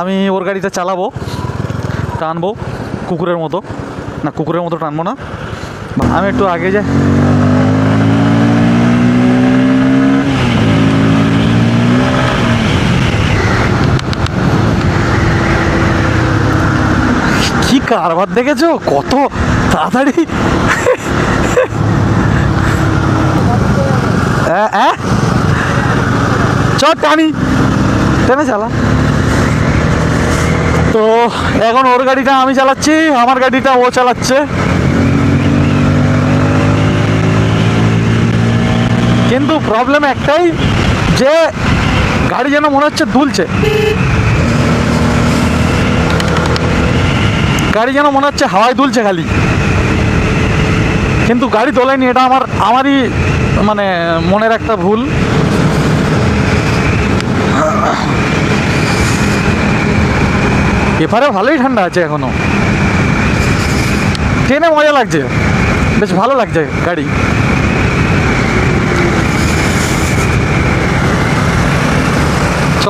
আমি ওর গাড়িটা চালাবো, টানবো কুকুরের মতো। না, কুকুরের মতো টানবো না, আমি একটু আগে যাই। কি কারবার দেখেছো, কত তাড়াতাড়ি। চল টানি, টেনে চালা। তো এখন ওর গাড়িটা আমি চালাচ্ছি, আমার গাড়িটা ও চালাচ্ছে। কিন্তু প্রবলেম একটাই, যে গাড়ি যেন মনে হচ্ছে দুলছে, গাড়ি যেন মনে হচ্ছে হাওয়ায় দুলছে খালি, কিন্তু গাড়ি তোলেনি। এটা আমারই মানে মনের একটা ভুল। এপারে ভালোই ঠান্ডা আছে এখনো, ট্রেনে মজা লাগছে, বেশ ভালো লাগছে গাড়ি। চ